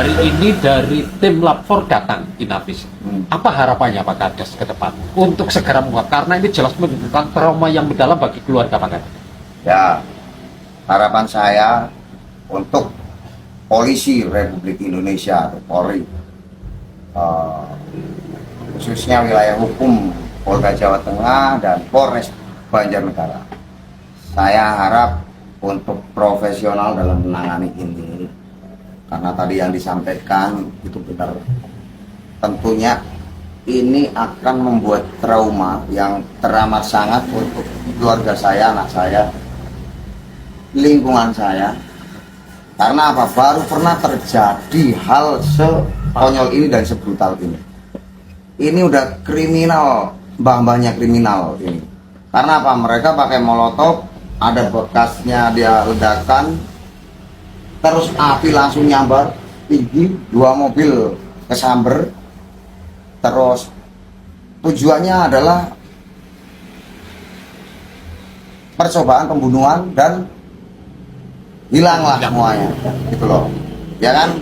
hari ini dari tim lapor datang Inavis. Apa harapannya Pak Kades ke depan untuk segera mengungkap, karena ini jelas menimbulkan trauma yang mendalam bagi keluarga Pak Kades. Ya, harapan saya untuk Polisi Republik Indonesia atau Polri, khususnya wilayah hukum Polda Jawa Tengah dan Polres Banjarnegara, saya harap untuk profesional dalam menangani ini, karena tadi yang disampaikan itu benar. Tentunya ini akan membuat trauma yang teramat sangat untuk keluarga saya, anak saya, lingkungan saya. Karena apa? Baru pernah terjadi hal sekonyol ini dan sebrutal ini. Ini udah kriminal, mbah-mbahnya kriminal ini. Karena apa? Mereka pakai molotov, ada bekasnya dia ledakan, terus api langsung nyambar tinggi, 2 mobil kesamber. Terus tujuannya adalah percobaan pembunuhan dan hilanglah semuanya, gitu loh. Ya kan?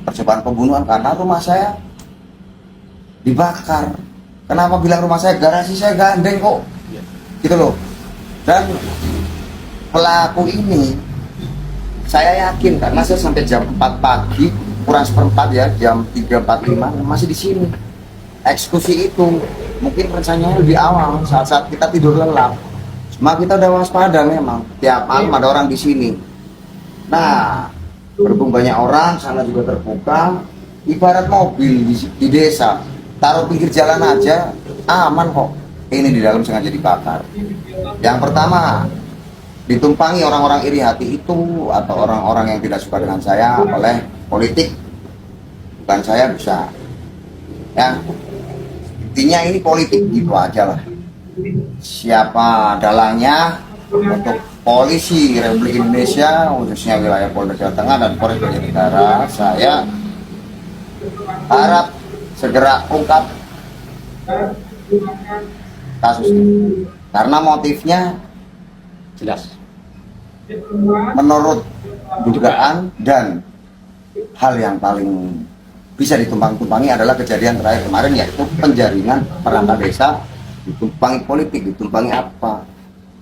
Percobaan pembunuhan karena rumah saya dibakar. Kenapa bilang rumah saya? Garasi saya gandeng kok, gitu loh. Dan pelaku ini saya yakin, karena saya sampai jam 4 pagi kurang seperempat ya, jam 3.45 masih di sini. Eksekusi itu mungkin rencananya lebih awal, saat-saat kita tidur lelap. Cuma kita udah waspada, memang tiap malam ada orang di sini. Nah, berhubung banyak orang, sana juga terbuka, ibarat mobil di desa, taruh pinggir jalan aja aman kok. Ini di dalam sengaja dibakar. Yang pertama, ditumpangi orang-orang iri hati itu atau orang-orang yang tidak suka dengan saya oleh politik. Bukan saya bisa. Ya, intinya ini politik, gitu aja lah. Siapa dalangnya untuk Polisi Republik Indonesia, khususnya wilayah Polda Jawa Tengah dan Polres Banjarnegara, saya harap segera ungkap kasus ini, karena motifnya Jelas. menurut dugaan dan hal yang paling bisa ditumpang-tumpangi adalah kejadian terakhir kemarin, yaitu penjaringan perangkat desa ditumpangi politik. Ditumpangi apa?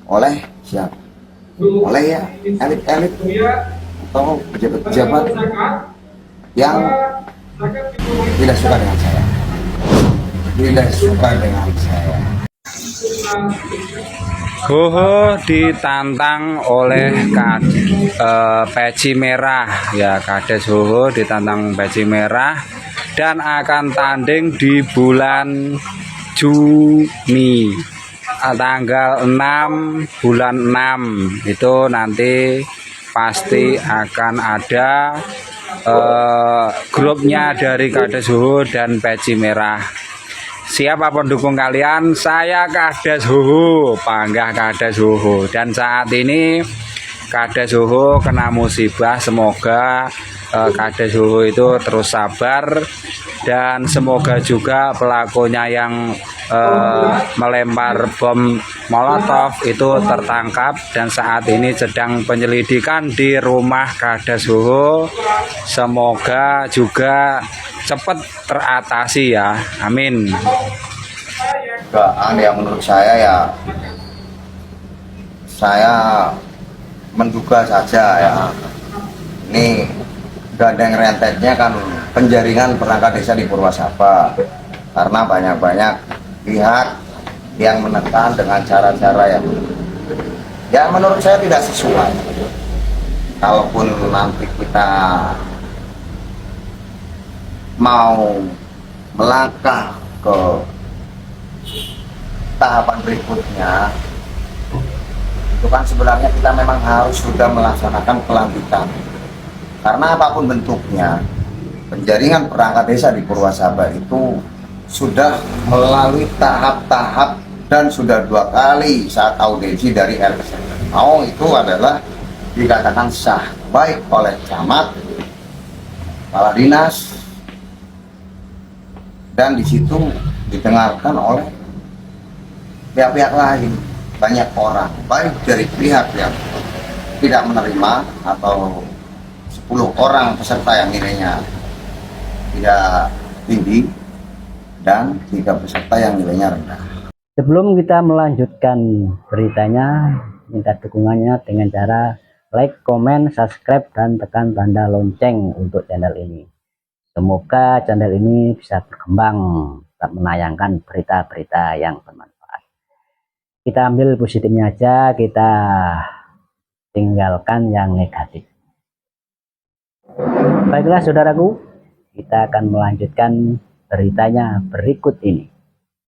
Oleh siapa? Oleh ya elit-elit atau pejabat-pejabat yang tidak suka dengan saya, tidak suka dengan saya. Hoho ditantang oleh peci merah ya, Kades Hoho ditantang peci merah dan akan tanding di bulan Juni tanggal 6 bulan 6 itu nanti pasti akan ada grupnya dari Kades Hoho dan peci merah. Siapa pendukung kalian? Saya Kades Hoho, panggah Kades Hoho. Dan saat ini Kades Hoho kena musibah. Semoga Kades Hoho itu terus sabar, dan semoga juga pelakunya yang melempar bom molotov itu tertangkap, dan saat ini sedang penyelidikan di rumah Kades Hoho. Semoga juga cepat teratasi ya, amin. Dugaan yang menurut saya ya, saya menduga saja ya, ini gandeng rentetnya kan penjaringan perangkat desa di Purwasaba, karena banyak-banyak pihak yang menekan dengan cara-cara yang menurut saya tidak sesuai. Kalaupun nanti kita mau melangkah ke tahapan berikutnya, itu kan sebenarnya kita memang harus sudah melaksanakan pelantikan. Karena apapun bentuknya, penjaringan perangkat desa di Purwasaba itu sudah melalui tahap-tahap dan sudah 2 kali saat audiensi dari RT. Itu adalah dikatakan sah, baik oleh camat, kepala dinas, dan di situ didengarkan oleh pihak-pihak lain, banyak orang, baik dari pihak yang tidak menerima atau 10 orang peserta yang nilainya tidak tinggi dan 3 peserta yang nilainya rendah. Sebelum kita melanjutkan beritanya, minta dukungannya dengan cara like, komen, subscribe, dan tekan tanda lonceng untuk channel ini. Semoga channel ini bisa berkembang, tetap menayangkan berita-berita yang bermanfaat. Kita ambil positifnya aja, kita tinggalkan yang negatif. Baiklah saudaraku, kita akan melanjutkan beritanya berikut ini.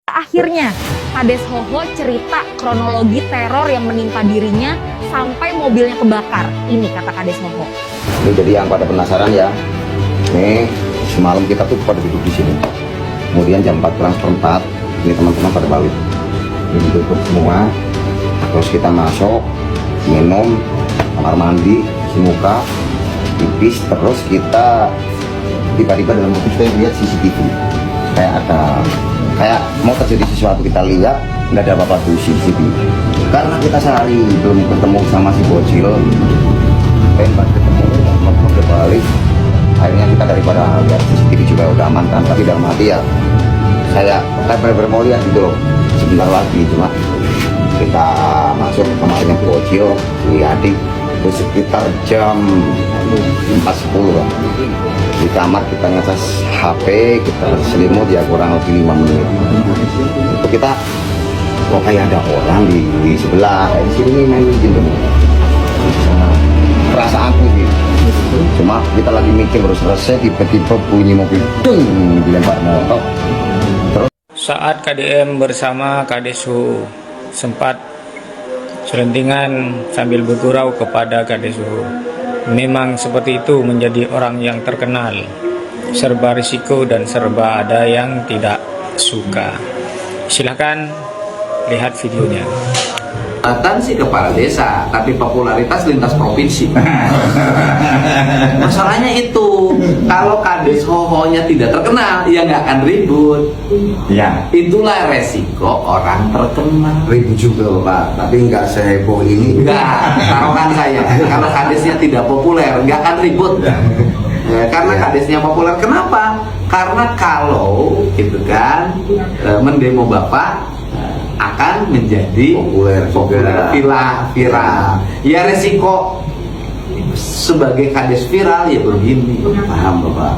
Akhirnya, Kades Hoho cerita kronologi teror yang menimpa dirinya sampai mobilnya kebakar. Ini kata Kades Hoho. Ini jadi yang pada penasaran ya. Nih, semalam kita tuh pada duduk di sini. Kemudian jam 4:04, ini teman-teman pada balik. Ini ditutup semua. Terus kita masuk, minum, kamar mandi, cuci muka, pipis. Terus kita tiba-tiba dalam mobil kita lihat CCTV. Kayak mau terjadi sesuatu, kita lihat nggak ada apa-apa di CCTV. Karena kita sehari belum ketemu sama si bocil, pengen ketemu, mau balik. Akhirnya kita daripada lihat CCTV juga udah aman kan, tapi dalam hati ya saya bener-bener mau lihat gitu loh sebentar lagi. Cuma kita masuk ke kamarnya bocil, si adik, itu sekitar jam 4:10 lah. Di kamar kita ngecas HP, kita selimut ya kurang lebih 5 menit. Itu kita kok kayak ada orang di sebelah, di sini main gitu. Perasaanku gitu. Cuma kita lagi mikir baru selesai, tiba-tiba bunyi mobil deng, dilempar motor. Terus saat KDM bersama Kades Hoho sempat selentingan sambil bergurau kepada Kades Hoho. Memang seperti itu menjadi orang yang terkenal, serba risiko dan serba ada yang tidak suka. Silahkan lihat videonya. Mantan sih kepala desa, tapi popularitas lintas provinsi. Masalahnya itu, kalau Kades Hoho-nya tidak terkenal, ya nggak akan ribut. ya Itulah resiko orang terkenal. ribut juga loh Pak, tapi nggak seheboh ini. Enggak, taruhan saya, kalau Kadesnya tidak populer, nggak akan ribut. Ya, karena Kadesnya populer, kenapa? Karena kalau gitu kan, mendemo Bapak akan menjadi populer, viral. Ya resiko sebagai Kades viral ya begini, paham Bapak.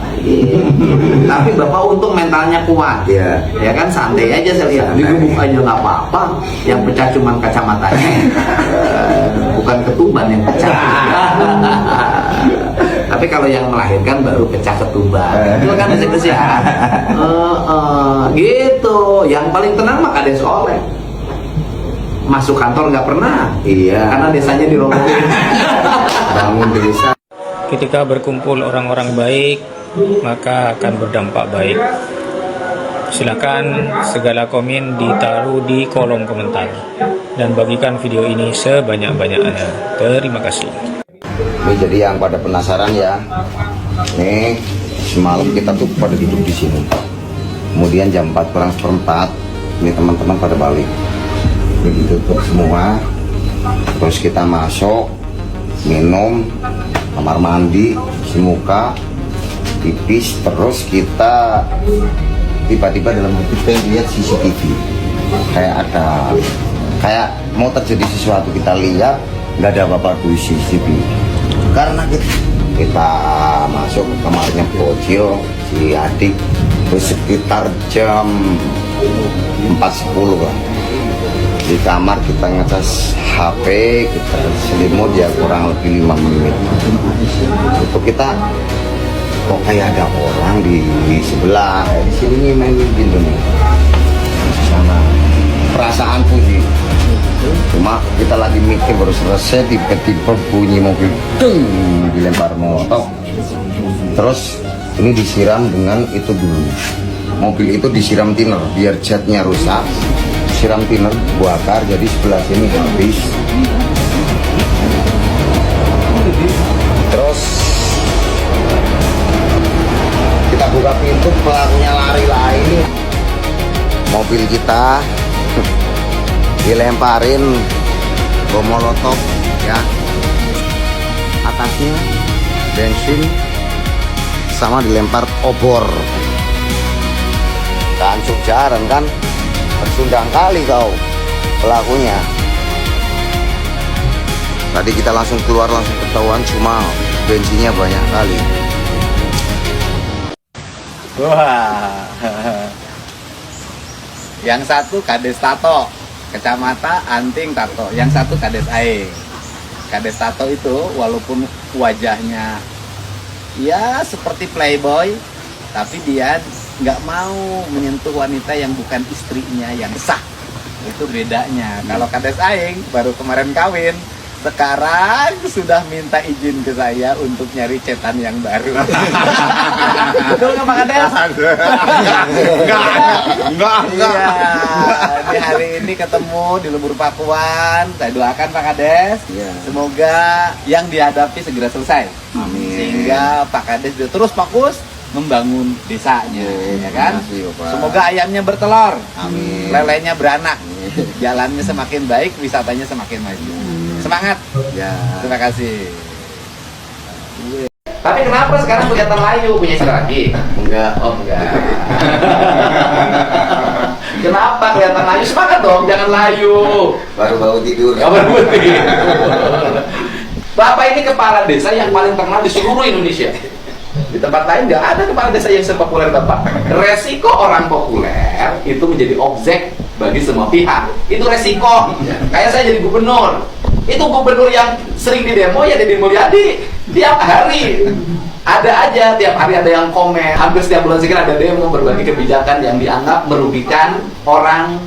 Tapi Bapak untung mentalnya kuat ya, ya kan santai aja saya lihat, digebuk aja nggak apa-apa. Yang pecah cuman kacamatanya, bukan ketuban yang pecah. Tapi kalau yang melahirkan baru pecah ketuban. Itu kan kesehatan. Gitu. Yang paling tenang mah Kades Oleh. Masuk kantor nggak pernah. Iya. Karena desanya dirobohin. Bangun desa. Ketika berkumpul orang-orang baik, maka akan berdampak baik. Silakan segala komen ditaruh di kolom komentar dan bagikan video ini sebanyak-banyaknya. Terima kasih. Ini jadi yang pada penasaran ya. Nih, semalam kita tuh pada duduk di sini. Kemudian jam 4:04, ini teman-teman pada balik. Ini ditutup semua. Terus kita masuk, minum, kamar mandi, cuci muka, pipis. Terus kita tiba-tiba dalam mobil kita lihat CCTV. Kayak mau terjadi sesuatu, kita lihat nggak ada apa-apa di CCTV. Karena kita masuk ke kamarnya bocil, si adik, itu sekitar jam 4:10 lah. Di kamar kita ngecas HP, kita selimut ya kurang lebih 5 menit. Itu kita kok kayak ada orang di sebelah, di sini main gitu nih. Di sana. Perasaanku sih. Cuma kita lagi mikir baru selesai, tiba-tiba bunyi mobil deng, dilempar motor. Terus ini disiram dengan itu dulu. Mobil itu disiram thinner biar jetnya rusak. Siram thinner, bakar, jadi sebelah sini habis. Terus kita buka pintu, pelakunya lari-lari. Mobil kita dilemparin bom molotov ya, atasnya bensin sama dilempar obor. Langsung jarang kan, bersundang kali kau pelakunya. Tadi kita langsung keluar, langsung ketahuan, cuma bensinnya banyak kali. Wah. Yang satu Kades Tato, Kecamatan Anting Tato. Yang satu Kades Aing. Kades Tato itu walaupun wajahnya ya seperti playboy, tapi dia nggak mau menyentuh wanita yang bukan istrinya yang sah. Itu bedanya. Kalau Kades Aing baru kemarin kawin, sekarang sudah minta izin ke saya untuk nyari cetan yang baru. Betul nggak Pak Kades? Enggak. Iya. Di hari ini ketemu di Lembur Pakuan. Saya doakan Pak Kades, semoga yang dihadapi segera selesai. Amin. Sehingga Pak Kades terus fokus membangun desanya, ya kan? Makasih, Bapak. Semoga ayamnya bertelur, Amin. lelenya beranak, jalannya semakin baik, wisatanya semakin maju. Semangat. Ya. Terima kasih. Tapi kenapa sekarang kelihatan layu? Punya istri lagi? Enggak. Oh enggak. Kenapa kelihatan layu? Semangat dong, jangan layu. Baru-baru tidur. Kabar putih. Bapak ini kepala desa yang paling terkenal di seluruh Indonesia. Di tempat lain nggak ada kepala desa yang sepopuler Bapak. Resiko orang populer itu menjadi objek bagi semua pihak. Itu resiko. Kayak saya jadi gubernur. Itu gubernur yang sering di demo ya Deddy Mulyadi. Tiap hari ada aja, tiap hari ada yang komen. Hampir setiap bulan sekali ada demo berbagai kebijakan yang dianggap merugikan orang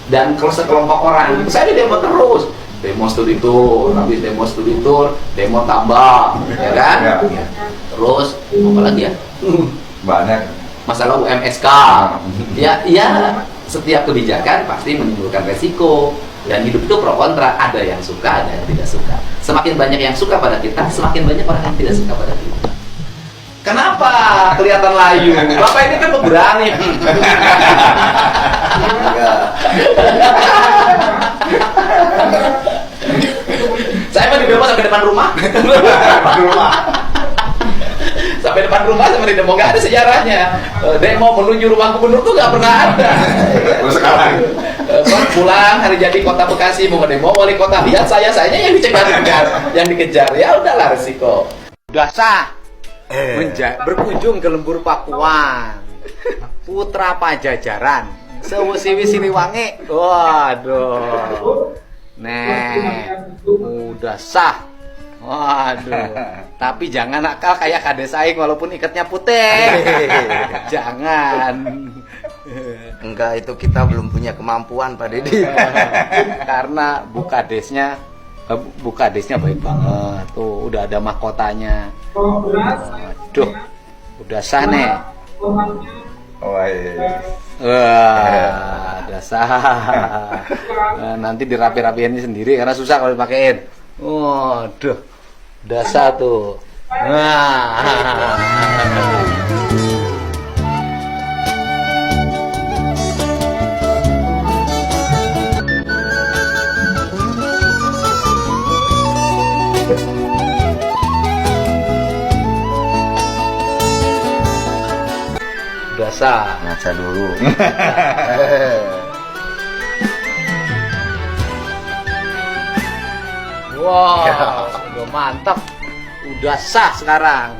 dan sekelompok orang. Saya di demo terus. Demo studi tour, habis demo studi tour, demo tambah, ya kan? Ya. Terus apa lagi ya? Banyak. Masalah UMSK. Ya, setiap kebijakan pasti menimbulkan resiko. Dan hidup itu pro kontra, ada yang suka, ada yang tidak suka. Semakin banyak yang suka pada kita, semakin banyak orang yang tidak suka pada kita. Kenapa kelihatan layu? Bapak ini kan pemberani. Saya mau di demo sampai depan rumah. Sampai depan rumah sama di demo, nggak ada sejarahnya. Demo menuju rumah gubernur tuh nggak pernah ada. Sekarang. Pulang hari jadi kota Bekasi mau demo wali kota, lihat sayanya yang yang dikejar, ya udahlah resiko. Udah sah. Berkunjung ke Lembur Pakuan, putra Pajajaran, Sewusiwi Siliwangi. Waduh, udah sah. Waduh, tapi jangan nakal kayak Kades Aing walaupun ikatnya putih. Jangan. Enggak, itu kita belum punya kemampuan Pak Deddy. Karena Bu Kadesnya baik banget. Tuh udah ada mahkotanya. Aduh, udah sah nih. Wah, udah sah. Nanti dirapi-rapiin sendiri karena susah kalau dipakein. Waduh, udah sah tuh. Ngaca dulu. Wow, udah mantap. Udah sah sekarang.